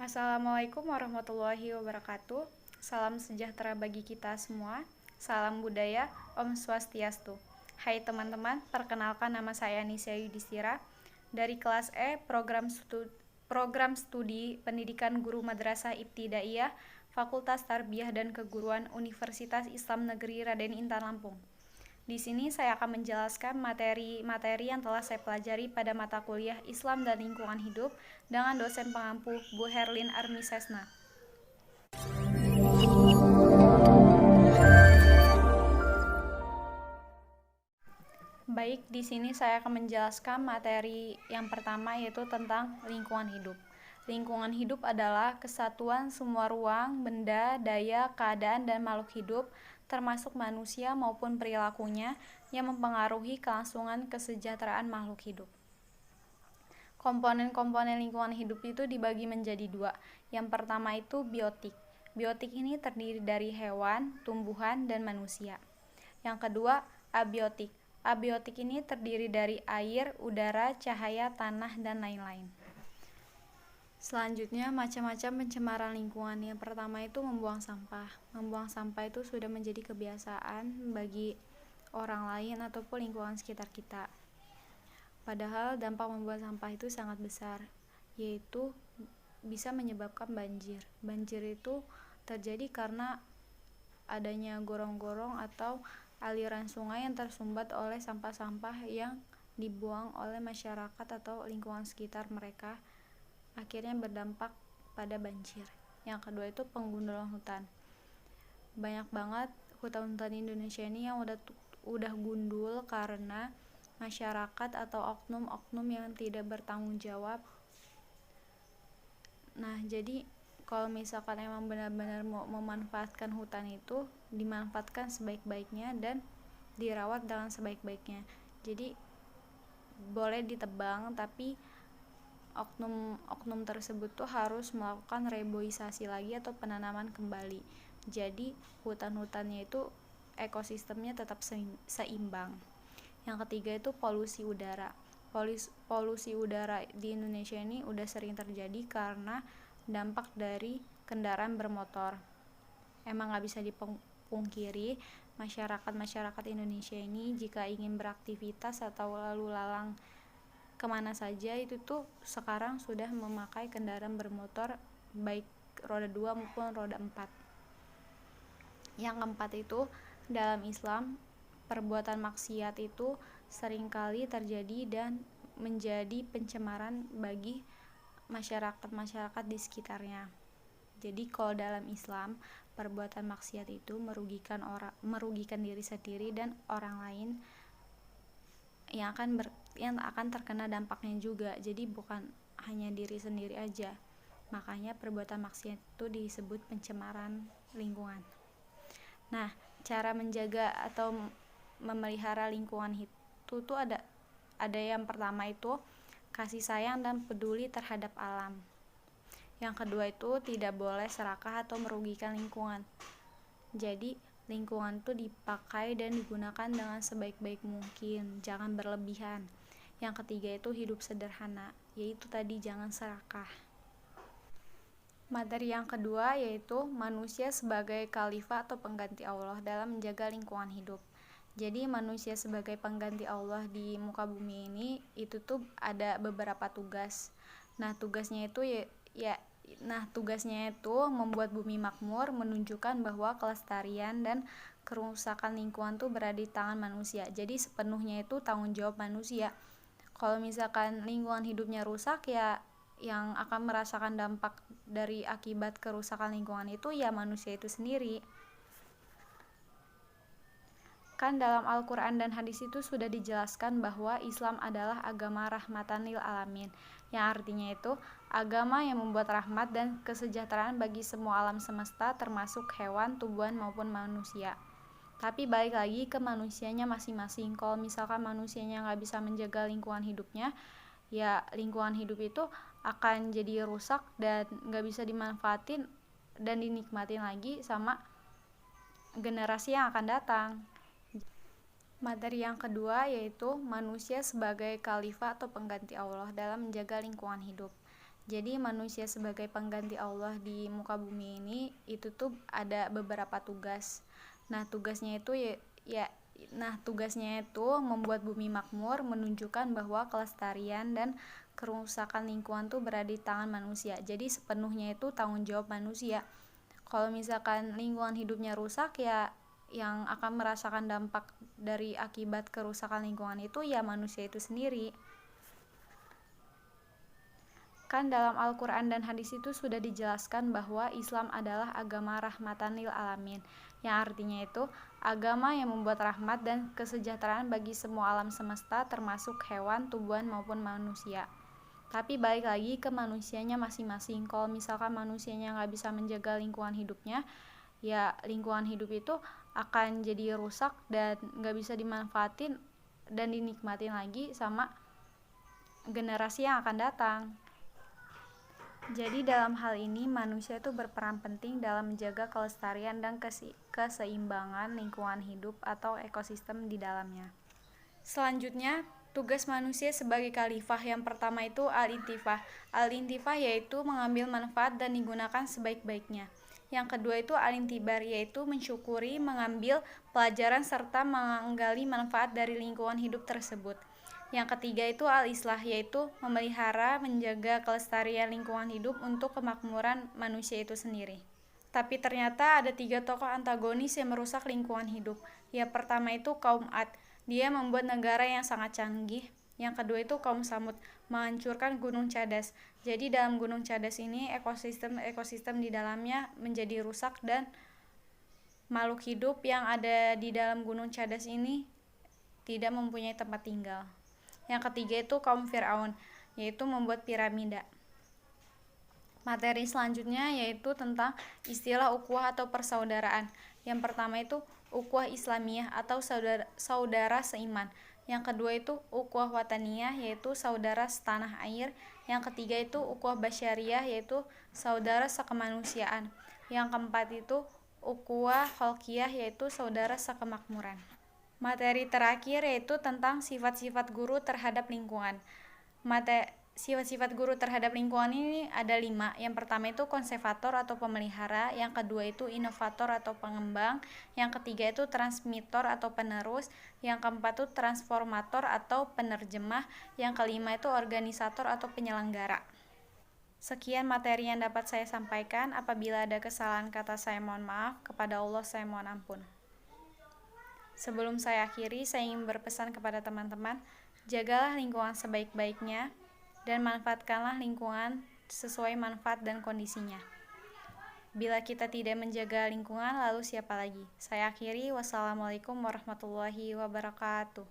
Assalamualaikum warahmatullahi wabarakatuh. Salam sejahtera bagi kita semua. Salam budaya, Om Swastiastu. Hai teman-teman, perkenalkan nama saya Nisya Yudhistira dari kelas E program studi Pendidikan Guru Madrasah Ibtidaiyah Fakultas Tarbiyah dan Keguruan Universitas Islam Negeri Raden Intan Lampung. Di sini saya akan menjelaskan materi-materi yang telah saya pelajari pada mata kuliah Islam dan Lingkungan Hidup dengan dosen pengampu Bu Herlin Armisesna. Baik, di sini saya akan menjelaskan materi yang pertama yaitu tentang lingkungan hidup. Lingkungan hidup adalah kesatuan semua ruang, benda, daya, keadaan, dan makhluk hidup, termasuk manusia maupun perilakunya, yang mempengaruhi kelangsungan kesejahteraan makhluk hidup. Komponen-komponen lingkungan hidup itu dibagi menjadi dua. Yang pertama itu biotik. Biotik ini terdiri dari hewan, tumbuhan, dan manusia. Yang kedua, abiotik. Abiotik ini terdiri dari air, udara, cahaya, tanah, dan lain-lain. Selanjutnya, macam-macam pencemaran lingkungan. Yang pertama itu membuang sampah. Membuang sampah itu sudah menjadi kebiasaan bagi orang lain ataupun lingkungan sekitar kita. Padahal dampak membuang sampah itu sangat besar, yaitu bisa menyebabkan banjir. Banjir itu terjadi karena adanya gorong-gorong atau aliran sungai yang tersumbat oleh sampah-sampah yang dibuang oleh masyarakat atau lingkungan sekitar mereka, akhirnya berdampak pada banjir. Yang kedua itu penggundulan hutan. Banyak banget hutan-hutan Indonesia ini yang udah gundul karena masyarakat atau oknum-oknum yang tidak bertanggung jawab. Nah, jadi kalau misalkan emang benar-benar mau memanfaatkan hutan itu, dimanfaatkan sebaik-baiknya dan dirawat dengan sebaik-baiknya. Jadi boleh ditebang, tapi oknum tersebut tuh harus melakukan reboisasi lagi atau penanaman kembali. Jadi hutan-hutannya itu ekosistemnya tetap seimbang. Yang ketiga itu polusi udara. Polusi udara di Indonesia ini udah sering terjadi karena dampak dari kendaraan bermotor. Emang gak bisa dipungkiri, masyarakat Indonesia ini jika ingin beraktivitas atau lalu lalang kemana saja itu tuh sekarang sudah memakai kendaraan bermotor baik roda 2 maupun roda 4. Yang keempat itu dalam Islam, perbuatan maksiat itu seringkali terjadi dan menjadi pencemaran bagi masyarakat di sekitarnya. Jadi kalau dalam Islam, perbuatan maksiat itu merugikan diri sendiri dan orang lain yang akan terkena dampaknya juga. Jadi bukan hanya diri sendiri aja. Makanya perbuatan maksiat itu disebut pencemaran lingkungan. Nah, cara menjaga atau memelihara lingkungan itu tuh ada yang pertama itu kasih sayang dan peduli terhadap alam. Yang kedua itu tidak boleh serakah atau merugikan lingkungan. Jadi lingkungan itu dipakai dan digunakan dengan sebaik-baik mungkin, jangan berlebihan. Yang ketiga itu hidup sederhana, yaitu tadi jangan serakah. Materi yang kedua yaitu manusia sebagai khalifah atau pengganti Allah dalam menjaga lingkungan hidup. Jadi manusia sebagai pengganti Allah di muka bumi ini itu tuh ada beberapa tugas. Nah, tugasnya itu membuat bumi makmur, menunjukkan bahwa kelestarian dan kerusakan lingkungan tuh berada di tangan manusia. Jadi sepenuhnya itu tanggung jawab manusia. Kalau misalkan lingkungan hidupnya rusak, ya yang akan merasakan dampak dari akibat kerusakan lingkungan itu ya manusia itu sendiri. Kan dalam Al-Quran dan hadis itu sudah dijelaskan bahwa Islam adalah agama rahmatan lil alamin, yang artinya itu agama yang membuat rahmat dan kesejahteraan bagi semua alam semesta, termasuk hewan, tumbuhan maupun manusia. Tapi balik lagi ke manusianya masing-masing. Kalau misalkan manusianya nggak bisa menjaga lingkungan hidupnya, ya lingkungan hidup itu akan jadi rusak dan nggak bisa dimanfaatin dan dinikmatin lagi sama generasi yang akan datang. Materi yang kedua yaitu manusia sebagai khalifah atau pengganti Allah dalam menjaga lingkungan hidup. Jadi manusia sebagai pengganti Allah di muka bumi ini itu tuh ada beberapa tugas. Nah, tugasnya itu membuat bumi makmur, menunjukkan bahwa kelestarian dan kerusakan lingkungan tuh berada di tangan manusia. Jadi sepenuhnya itu tanggung jawab manusia. Kalau misalkan lingkungan hidupnya rusak, ya yang akan merasakan dampak dari akibat kerusakan lingkungan itu ya manusia itu sendiri. Kan dalam Al-Quran dan hadis itu sudah dijelaskan bahwa Islam adalah agama rahmatan lil alamin, yang artinya itu agama yang membuat rahmat dan kesejahteraan bagi semua alam semesta, termasuk hewan, tumbuhan maupun manusia. Tapi balik lagi ke manusianya masing-masing. Kalau misalkan manusianya nggak bisa menjaga lingkungan hidupnya, ya lingkungan hidup itu akan jadi rusak dan nggak bisa dimanfaatin dan dinikmatin lagi sama generasi yang akan datang. Jadi dalam hal ini manusia itu berperan penting dalam menjaga kelestarian dan keseimbangan lingkungan hidup atau ekosistem di dalamnya. Selanjutnya, tugas manusia sebagai khalifah yang pertama itu al-intifah. Al-intifah yaitu mengambil manfaat dan digunakan sebaik-baiknya. Yang kedua itu al-intibar, yaitu mensyukuri, mengambil pelajaran serta menggali manfaat dari lingkungan hidup tersebut. Yang ketiga itu al-islah, yaitu memelihara, menjaga kelestarian lingkungan hidup untuk kemakmuran manusia itu sendiri. Tapi ternyata ada 3 tokoh antagonis yang merusak lingkungan hidup. Yang pertama itu kaum Ad, dia membuat negara yang sangat canggih. Yang kedua itu kaum Samud, menghancurkan Gunung Cadas. Jadi dalam Gunung Cadas ini ekosistem di dalamnya menjadi rusak dan makhluk hidup yang ada di dalam Gunung Cadas ini tidak mempunyai tempat tinggal. Yang ketiga itu kaum Fir'aun, yaitu membuat piramida. Materi selanjutnya yaitu tentang istilah ukhuwah atau persaudaraan. Yang pertama itu ukhuwah Islamiyah atau saudara seiman. Yang kedua itu ukhuwah wataniyah, yaitu saudara setanah air. Yang ketiga itu ukhuwah basyariyah, yaitu saudara sekemanusiaan. Yang keempat itu ukhuwah khalqiyah, yaitu saudara sekemakmuran. Materi terakhir yaitu tentang sifat-sifat guru terhadap lingkungan. Sifat-sifat guru terhadap lingkungan ini ada 5. Yang pertama itu konservator atau pemelihara, yang kedua itu inovator atau pengembang, yang ketiga itu transmitor atau penerus, yang keempat itu transformator atau penerjemah, yang kelima itu organisator atau penyelenggara. Sekian materi yang dapat saya sampaikan. Apabila ada kesalahan kata saya mohon maaf, kepada Allah saya mohon ampun. Sebelum saya akhiri, saya ingin berpesan kepada teman-teman, jagalah lingkungan sebaik-baiknya dan manfaatkanlah lingkungan sesuai manfaat dan kondisinya. Bila kita tidak menjaga lingkungan, lalu siapa lagi? Saya akhiri, wassalamualaikum warahmatullahi wabarakatuh.